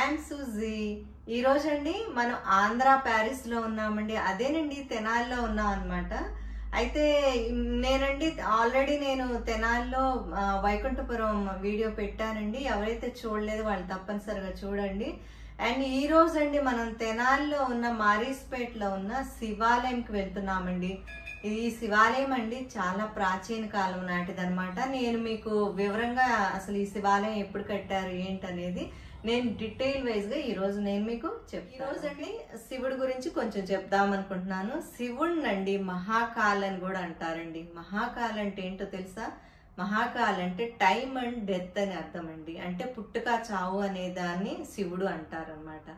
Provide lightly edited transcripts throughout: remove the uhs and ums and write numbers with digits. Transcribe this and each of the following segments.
I'm suji. ఈ రోజండి మనం Andhra Paris లో ఉన్నామండి. అదేనండి తెనాలిలో ఉన్నాం అనమాట. అయితే నేనండి ఆల్రెడీ నేను తెనాలిలో వైకుంఠపురం వీడియో పెట్టానండి. ఎవరైతే చూడలేదు వాళ్ళు తప్పనిసరిగా చూడండి. అండ్ ఈ రోజు అండి మనం తెనాలిలో ఉన్న మారీస్పేటలో ఉన్న శివాలయంకి వెళ్తున్నామండి. ఈ శివాలయం అండి చాలా ప్రాచీన కాలం నాటిదనమాట. నేను మీకు వివరంగా అసలు ఈ శివాలయం ఎప్పుడు కట్టారు ఏంటనేది నేను డీటెయిల్ వైజ్ గా ఈ రోజు నేను మీకు చెప్తాను. ఈ రోజు అండి శివుడి గురించి కొంచెం చెప్దాం అనుకుంటున్నాను. శివుడిని అండి మహాకాల్ అని కూడా అంటారండి. మహాకాల్ అంటే ఏంటో తెలుసా? మహాకాల్ అంటే టైమ్ అండ్ డెత్ అని అర్థం అండి. అంటే పుట్టుక చావు అనే దాన్ని శివుడు అంటారనమాట.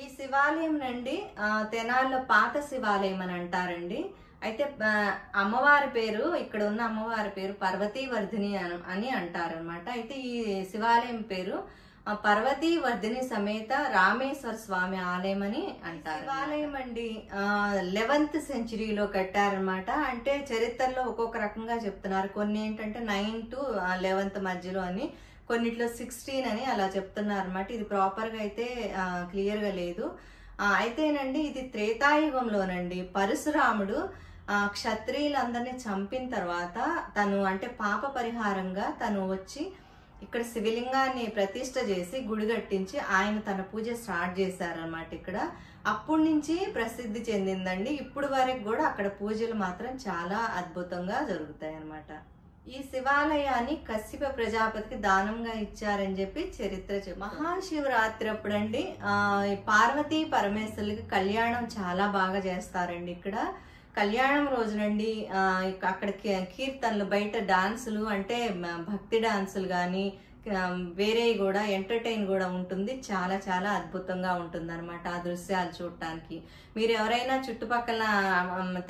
ఈ శివాలయం నండి తెనాలిలో పాత శివాలయం అని అంటారండి. అయితే అమ్మవారి పేరు, ఇక్కడ ఉన్న అమ్మవారి పేరు పర్వతీవర్ధిని అని అంటారనమాట. అయితే ఈ శివాలయం పేరు పర్వతీవర్ధిని సమేత రామేశ్వర స్వామి ఆలయం అని అంటారు. శివాలయం అండి 11th సెంచరీలో కట్టారనమాట. అంటే చరిత్రలో ఒక్కొక్క రకంగా చెప్తున్నారు. కొన్ని ఏంటంటే 9 to 11th మధ్యలో అని, కొన్నిట్లో 16 అని అలా చెప్తున్నారు అనమాట. ఇది ప్రాపర్ గా అయితే క్లియర్ గా లేదు. అయితేనండి ఇది త్రేతాయుగంలోనండి పరశురాముడు క్షత్రియులందరినీ చంపిన తర్వాత తను అంటే పాప పరిహారంగా తను వచ్చి ఇక్కడ శివలింగాన్ని ప్రతిష్ఠ చేసి గుడి కట్టించి ఆయన తన పూజ స్టార్ట్ చేశారనమాట ఇక్కడ. అప్పటి నుంచి ప్రసిద్ధి చెందిందండి. ఇప్పుడు వరకు కూడా అక్కడ పూజలు మాత్రం చాలా అద్భుతంగా జరుగుతాయి అన్నమాట. ఈ శివాలయాన్ని కశ్యప ప్రజాపతికి దానంగా ఇచ్చారని చెప్పి చరిత్ర. మహాశివరాత్రి అప్పుడండి పార్వతీ పరమేశ్వరులకి కళ్యాణం చాలా బాగా చేస్తారండి ఇక్కడ. కళ్యాణం రోజునండి అక్కడ కీర్తనలు, బయట డాన్సులు అంటే భక్తి డాన్సులు కానీ వేరే కూడా ఎంటర్టైన్ కూడా ఉంటుంది. చాలా చాలా అద్భుతంగా ఉంటుంది అనమాట ఆ దృశ్యాలు చూడటానికి. మీరు ఎవరైనా చుట్టుపక్కల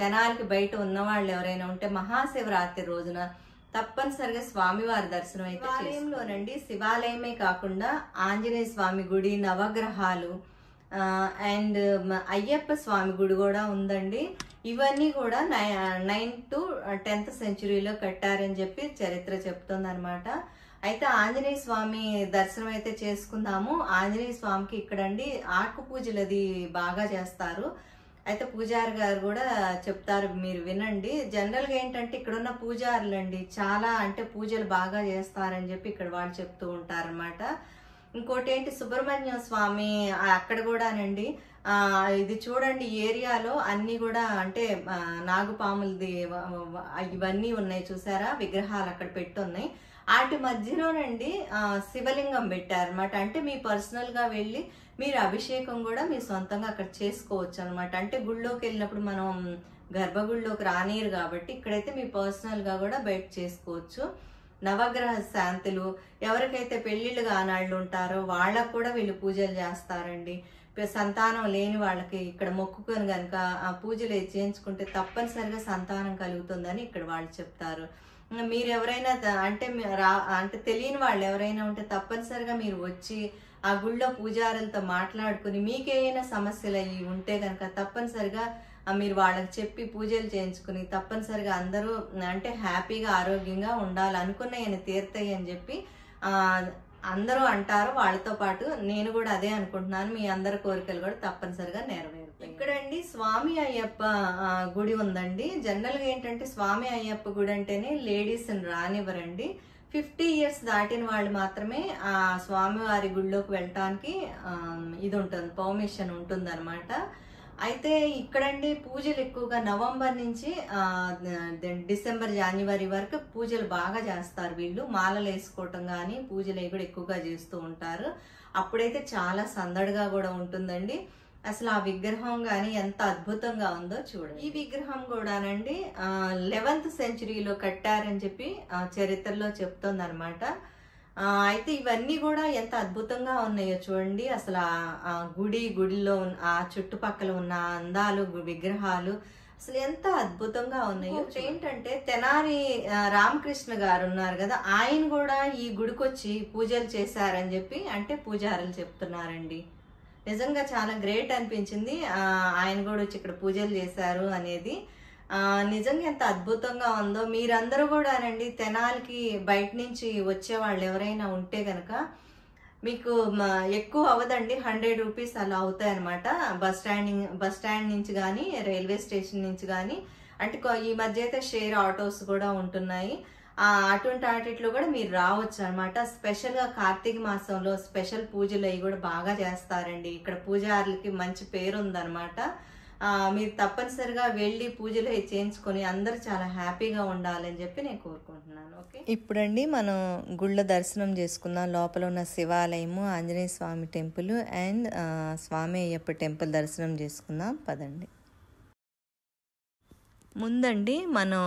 తెనాలికి బయట ఉన్న వాళ్ళు ఎవరైనా ఉంటే మహాశివరాత్రి రోజున తప్పనిసరిగా స్వామివారి దర్శనం అయితే శివాలయంలోనండి. శివాలయమే కాకుండా ఆంజనేయ స్వామి గుడి, నవగ్రహాలు అండ్ అయ్యప్ప స్వామి గుడి కూడా ఉందండి. ఇవన్నీ కూడా 9th to 10th సెంచరీలో కట్టారని చెప్పి చరిత్ర చెప్తుంది అనమాట. అయితే ఆంజనేయ స్వామి దర్శనం అయితే చేసుకుందాము. ఆంజనేయ స్వామికి ఇక్కడండి ఆకు పూజలు అది బాగా చేస్తారు. అయితే పూజారి గారు కూడా చెప్తారు, మీరు వినండి. జనరల్ గా ఏంటంటే ఇక్కడ ఉన్న పూజారులండి చాలా అంటే పూజలు బాగా చేస్తారని చెప్పి ఇక్కడ వాళ్ళు చెప్తూ ఉంటారన్నమాట. ఇంకోటి ఏంటి, సుబ్రహ్మణ్య స్వామి అక్కడ కూడానండి ఇది చూడండి ఏరియాలో అన్ని కూడా అంటే నాగుపాములది ఇవన్నీ ఉన్నాయి చూసారా, విగ్రహాలు అక్కడ పెట్టున్నాయి. వాటి మధ్యలోనండి శివలింగం పెట్టారనమాట. అంటే మీ పర్సనల్ గా వెళ్ళి మీరు అభిషేకం కూడా మీ సొంతంగా అక్కడ చేసుకోవచ్చు అనమాట. అంటే గుళ్ళోకి వెళ్ళినప్పుడు మనం గర్భగుడిలోకి రానియరు కాబట్టి ఇక్కడైతే మీ పర్సనల్ గా కూడా బయట చేసుకోవచ్చు. నవగ్రహ శాంతులు, ఎవరికైతే పెళ్లిళ్ళు కానాళ్ళు ఉంటారో వాళ్ళకు కూడా వీళ్ళు పూజలు చేస్తారండి. సంతానం లేని వాళ్ళకి ఇక్కడ మొక్కుకొని గనక ఆ పూజలు చేయించుకుంటే తప్పనిసరిగా సంతానం కలుగుతుందని ఇక్కడ వాళ్ళు చెప్తారు. మీరు ఎవరైనా అంటే తెలియని వాళ్ళు ఎవరైనా ఉంటే తప్పనిసరిగా మీరు వచ్చి ఆ గుళ్ళో పూజారులతో మాట్లాడుకుని మీకేమైనా సమస్యలు అయ్యి ఉంటే కనుక తప్పనిసరిగా మీరు వాళ్ళకి చెప్పి పూజలు చేయించుకుని తప్పనిసరిగా అందరూ అంటే హ్యాపీగా ఆరోగ్యంగా ఉండాలి, అనుకున్నాయని తీరుతాయి అని చెప్పి అందరూ అంటారు. వాళ్ళతో పాటు నేను కూడా అదే అనుకుంటున్నాను. మీ అందరి కోరికలు కూడా తప్పనిసరిగా నెరవేరుతాయి. ఇక్కడండి స్వామి అయ్యప్ప గుడి ఉందండి. జనరల్ గా ఏంటంటే స్వామి అయ్యప్ప గుడి అంటేనే లేడీస్ రానివ్వరండి. 50 years దాటిన వాళ్ళు మాత్రమే ఆ స్వామివారి గుడిలోకి వెళ్ళటానికి ఇది ఉంటుంది, పర్మిషన్ ఉంటుంది అనమాట. అయితే ఇక్కడండి పూజలు ఎక్కువగా నవంబర్ నుంచి డిసెంబర్, జనవరి వరకు పూజలు బాగా చేస్తారు వీళ్ళు. మాలలు వేసుకోవటం కానీ పూజలు కూడా ఎక్కువగా చేస్తూ ఉంటారు. అప్పుడైతే చాలా సందడిగా కూడా ఉంటుందండి. అసలు ఆ విగ్రహం గాని ఎంత అద్భుతంగా ఉందో చూడండి. ఈ విగ్రహం కూడానండి 11th సెంచరీలో కట్టారని చెప్పి చరిత్రలో చెప్తుంది అనమాట. అయితే ఇవన్నీ కూడా ఎంత అద్భుతంగా ఉన్నాయో చూడండి. అసలు ఆ గుడిలో ఆ చుట్టుపక్కల ఉన్న అందాలు, విగ్రహాలు అసలు ఎంత అద్భుతంగా ఉన్నాయో. ఏంటంటే తెనాలి రామకృష్ణ గారు ఉన్నారు కదా, ఆయన కూడా ఈ గుడికొచ్చి పూజలు చేశారని చెప్పి అంటే పూజారులు చెప్తున్నారండి. నిజంగా చాలా గ్రేట్ అనిపించింది. ఆయన కూడా వచ్చి ఇక్కడ పూజలు చేశారు అనేది. నిజంగా ఎంత అద్భుతంగా ఉందో. మీరందరూ కూడానండి తెనాలికి బయట నుంచి వచ్చే వాళ్ళు ఎవరైనా ఉంటే గనక మీకు ఎక్కువ అవ్వదండి, 100 రూపీస్ అలా అవుతాయి అనమాట. బస్ స్టాండ్ నుంచి కానీ రైల్వే స్టేషన్ నుంచి కానీ, అంటే ఈ మధ్య అయితే షేర్ ఆటోస్ కూడా ఉంటున్నాయి. అటువంటి వాటిలో కూడా మీరు రావచ్చు అనమాట. స్పెషల్గా కార్తీక మాసంలో స్పెషల్ పూజలు అవి కూడా బాగా చేస్తారండి. ఇక్కడ పూజారులకి మంచి పేరు ఉందన్నమాట. మీరు తప్పనిసరిగా వెళ్ళి పూజలు చేయించుకొని అందరూ చాలా హ్యాపీగా ఉండాలని చెప్పి నేను కోరుకుంటున్నాను. ఓకే, ఇప్పుడండి మనం గుళ్ళ దర్శనం చేసుకుందాం. లోపల ఉన్న శివాలయము, Anjaneya Swamy temple and Swamy Ayyappa temple దర్శనం చేసుకుందాం పదండి. ముందండి మనం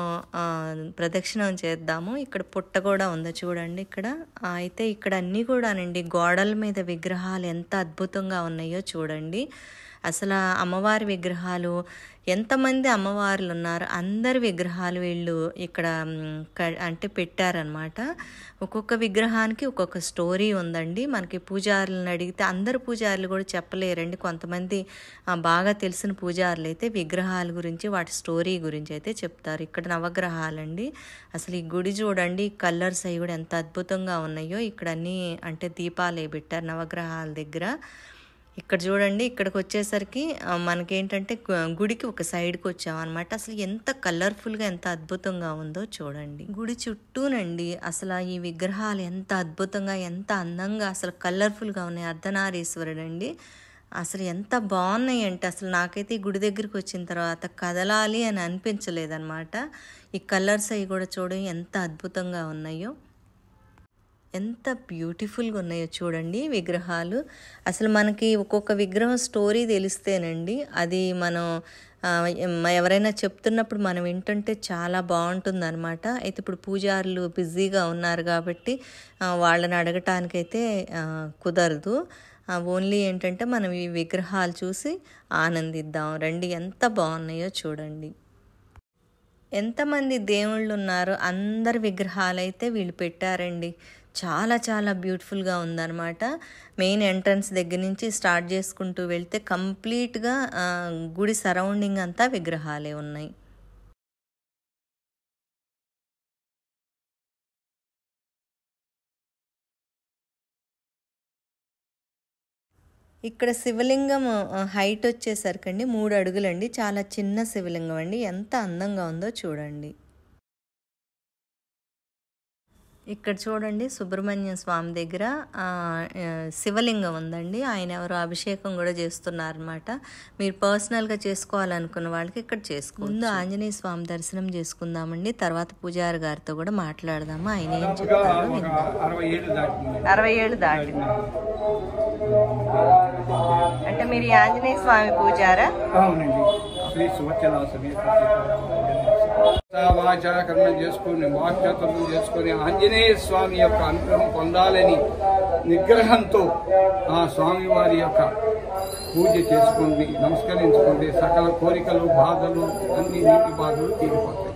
ప్రదక్షిణం చేద్దాము. ఇక్కడ పుట్ట కూడా ఉందో చూడండి. ఇక్కడ అయితే ఇక్కడ అన్నీ కూడానండి గోడల మీద విగ్రహాలు ఎంత అద్భుతంగా ఉన్నాయో చూడండి. అసలు అమ్మవారి విగ్రహాలు ఎంతమంది అమ్మవార్లు ఉన్నారు, అందరి విగ్రహాలు వీళ్ళు ఇక్కడ అంటే పెట్టారనమాట. ఒక్కొక్క విగ్రహానికి ఒక్కొక్క స్టోరీ ఉందండి. మనకి పూజారులను అడిగితే అందరు పూజారులు కూడా చెప్పలేరండి. కొంతమంది బాగా తెలిసిన పూజారులు అయితే విగ్రహాల గురించి వాటి స్టోరీ గురించి అయితే చెప్తారు. ఇక్కడ నవగ్రహాలండి. అసలు ఈ గుడి చూడండి, కలర్స్ అవి కూడా ఎంత అద్భుతంగా ఉన్నాయో. ఇక్కడ అన్నీ అంటే దీపాలు పెట్టారు నవగ్రహాల దగ్గర. ఇక్కడ చూడండి, ఇక్కడికి వచ్చేసరికి మనకేంటంటే గుడికి ఒక సైడ్కి వచ్చామన్నమాట. అసలు ఎంత కలర్ఫుల్గా ఎంత అద్భుతంగా ఉందో చూడండి. గుడి చుట్టూనండి అసలు ఈ విగ్రహాలు ఎంత అద్భుతంగా ఎంత అందంగా అసలు కలర్ఫుల్గా ఉన్నాయి. అర్ధనారీశ్వరుడు అండి. అసలు ఎంత బాగున్నాయి అంటే అసలు నాకైతే ఈ గుడి దగ్గరికి వచ్చిన తర్వాత కదలాలి అని అనిపించలేదన్నమాట. ఈ కలర్స్ అవి కూడా చూడండి ఎంత అద్భుతంగా ఉన్నాయో, ఎంత బ్యూటిఫుల్గా ఉన్నాయో చూడండి విగ్రహాలు. అసలు మనకి ఒక్కొక్క విగ్రహం స్టోరీ తెలిస్తేనండి అది మనం ఎవరైనా చెప్తున్నప్పుడు మనం వింటుంటే చాలా బాగుంటుంది అనమాట. అయితే ఇప్పుడు పూజారులు బిజీగా ఉన్నారు కాబట్టి వాళ్ళని అడగటానికైతే కుదరదు. ఓన్లీ ఏంటంటే మనం ఈ విగ్రహాలు చూసి ఆనందిద్దాం రండి. ఎంత బాగున్నాయో చూడండి. ఎంతమంది దేవుళ్ళు ఉన్నారో అందరి విగ్రహాలు అయితే వీళ్ళు పెట్టారండి. చాలా చాలా బ్యూటిఫుల్గా ఉందన్నమాట. మెయిన్ ఎంట్రన్స్ దగ్గర నుంచి స్టార్ట్ చేసుకుంటూ వెళ్తే కంప్లీట్గా గుడి సరౌండింగ్ అంతా విగ్రహాలే ఉన్నాయి. ఇక్కడ శివలింగం హైట్ వచ్చేసరికండి 3 అడుగులండి. చాలా చిన్న శివలింగం అండి. ఎంత అందంగా ఉందో చూడండి. ఇక్కడ చూడండి సుబ్రహ్మణ్య స్వామి దగ్గర శివలింగం ఉందండి. ఆయన ఎవరో అభిషేకం కూడా చేస్తున్నారనమాట. మీరు పర్సనల్గా చేసుకోవాలనుకున్న వాళ్ళకి ఇక్కడ చేసుకో. ముందు ఆంజనేయ స్వామి దర్శనం చేసుకుందామండి, తర్వాత పూజారి గారితో కూడా మాట్లాడదాము. ఆయన ఏం చెప్తారో విందాం. 60 ఏళ్ళు దాటింది అంటే మీరు ఆంజనేయ స్వామి పూజారా? అవునండి. శ్రీ సువచ్చల సమేత వాచాకరణం చేసుకుని వాక్యాకరణం చేసుకుని ఆంజనేయ స్వామి యొక్క అనుగ్రహం పొందాలని నిగ్రహంతో ఆ స్వామి వారి యొక్క పూజ చేసుకుని నమస్కరించుకుంటే సకల కోరికలు బాధలు అన్ని నీటి బాధలు తీరిపోతాయి.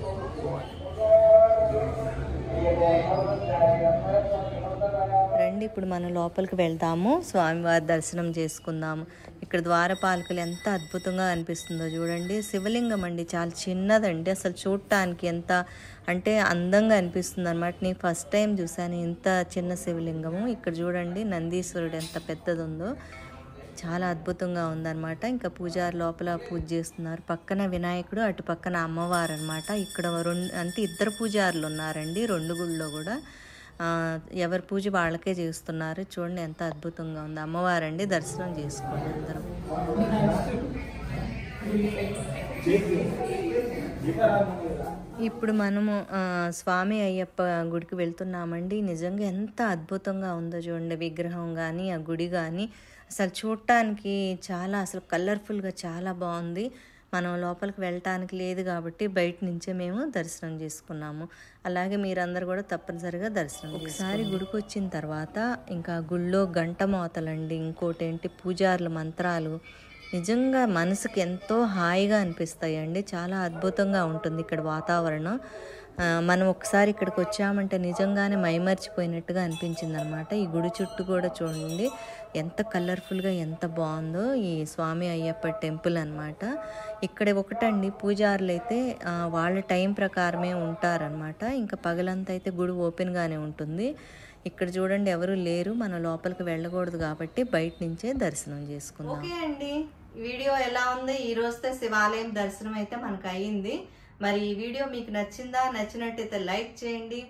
రండి ఇప్పుడు మనం లోపలికి వెళ్దాము, స్వామివారి దర్శనం చేసుకుందాము. ఇక్కడ ద్వారపాలకులు ఎంత అద్భుతంగా అనిపిస్తుందో చూడండి. శివలింగం అండి, చాలా చిన్నదండి. అసలు చూడటానికి ఎంత అంటే అందంగా అనిపిస్తుంది అనమాట. నేను ఫస్ట్ టైం చూశాను ఇంత చిన్న శివలింగము. ఇక్కడ చూడండి నందీశ్వరుడు ఎంత పెద్దది ఉందో, చాలా అద్భుతంగా ఉందన్నమాట. ఇంకా పూజారి లోపల పూజ చేస్తున్నారు. పక్కన వినాయకుడు, అటు పక్కన అమ్మవారు అనమాట. ఇక్కడ అంటే 2 పూజారులు ఉన్నారండి 2 గుళ్ళో కూడా. ఎవరి పూజ వాళ్ళకే చేస్తున్నారు. చూడండి ఎంత అద్భుతంగా ఉంది. అమ్మవారండి, దర్శనం చేసుకోండి అందరం. ఇప్పుడు మనము స్వామి అయ్యప్ప గుడికి వెళ్తున్నామండి. నిజంగా ఎంత అద్భుతంగా ఉందో చూడండి. విగ్రహం కానీ ఆ గుడి కానీ అసలు చూడటానికి చాలా అసలు కలర్ఫుల్గా చాలా బాగుంది. మనం లోపలికి వెళ్ళటానికి లేదు కాబట్టి బయట నుంచే మేము దర్శనం చేసుకున్నాము. అలాగే మీరందరూ కూడా తప్పనిసరిగా దర్శనం. ఒకసారి గుడికి వచ్చిన తర్వాత ఇంకా గుళ్ళో గంట మోతలండి, ఇంకోటి ఏంటి పూజారుల మంత్రాలు నిజంగా మనసుకి ఎంతో హాయిగా అనిపిస్తాయండి. చాలా అద్భుతంగా ఉంటుంది ఇక్కడ వాతావరణం. మనం ఒకసారి ఇక్కడికి వచ్చామంటే నిజంగానే మైమర్చిపోయినట్టుగా అనిపించింది అనమాట. ఈ గుడి చుట్టూ కూడా చూడండి ఎంత కలర్ఫుల్గా ఎంత బాగుందో. ఈ స్వామి అయ్యప్ప టెంపుల్ అనమాట. ఇక్కడ ఒకటండి పూజారులు అయితే వాళ్ళ టైం ప్రకారమే ఉంటారనమాట. ఇంకా పగలంతా అయితే గుడి ఓపెన్గానే ఉంటుంది. ఇక్కడ చూడండి ఎవరు లేరు, మనం లోపలికి వెళ్ళకూడదు కాబట్టి బయట నుంచే దర్శనం చేసుకుందాం. ఓకే అండి, వీడియో ఎలా ఉంది? ఈ రోజుతో శివాలయం దర్శనం అయితే మనకు అయ్యింది. మరి ఈ వీడియో మీకు నచ్చిందా? నచ్చినట్టయితే లైక్ చేయండి.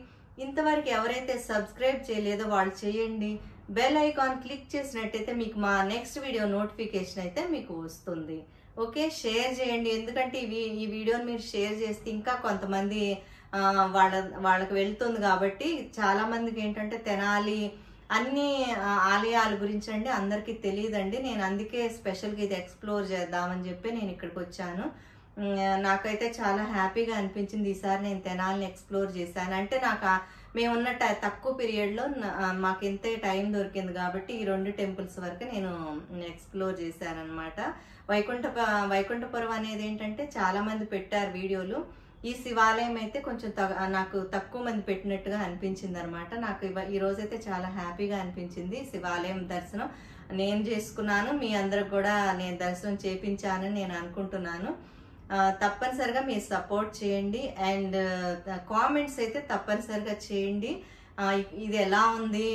ఇంతవరకు ఎవరైతే సబ్స్క్రైబ్ చేయలేదో వాళ్ళు చేయండి. బెల్ ఐకాన్ క్లిక్ చేసినట్టయితే మీకు మా నెక్స్ట్ వీడియో నోటిఫికేషన్ అయితే మీకు వస్తుంది. ఓకే, షేర్ చేయండి. ఎందుకంటే ఈ వీడియోని మీరు షేర్ చేస్తే ఇంకా కొంతమంది వాళ్ళకి వెళ్తుంది కాబట్టి. చాలా మందికి ఏంటంటే తెనాలి అన్ని ఆలయాల గురించి అండి అందరికీ తెలియదండి. నేను అందుకే స్పెషల్గా ఇది ఎక్స్ప్లోర్ చేద్దామని చెప్పి నేను ఇక్కడికి వచ్చాను. నాకైతే చాలా హ్యాపీగా అనిపించింది ఈసారి నేను తెనాలిని ఎక్స్ప్లోర్ చేశాను. అంటే నాకు మేమున్న తక్కువ పీరియడ్లో మాకు ఇంతే టైం దొరికింది కాబట్టి ఈ 2 టెంపుల్స్ వరకు నేను ఎక్స్ప్లోర్ చేశాను అనమాట. వైకుంఠపురం అనేది ఏంటంటే చాలా మంది పెట్టారు వీడియోలు. ఈ శివాలయం అయితే కొంచెం నాకు తక్కువ మంది పెట్టినట్టుగా అనిపించింది అనమాట. నాకు ఈ రోజైతే చాలా హ్యాపీగా అనిపించింది. శివాలయం దర్శనం నేను చేసుకున్నాను, మీ అందరికి కూడా నేను దర్శనం చేపించానని నేను అనుకుంటున్నాను. తప్పనిసరిగా మీరు సపోర్ట్ చేయండి అండ్ కామెంట్స్ అయితే తప్పనిసరిగా చేయండి. ఇది ఎలా ఉంది,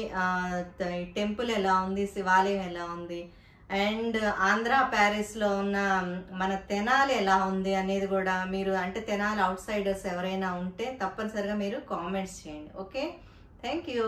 టెంపుల్ ఎలా ఉంది, శివాలయం ఎలా ఉంది, అండ్ ఆంధ్ర ప్యారిస్లో ఉన్న మన తెనాలి ఎలా ఉంది అనేది కూడా మీరు, అంటే తెనాలి అవుట్ సైడర్స్ ఎవరైనా ఉంటే తప్పనిసరిగా మీరు కామెంట్స్ చేయండి. Okay, thank you.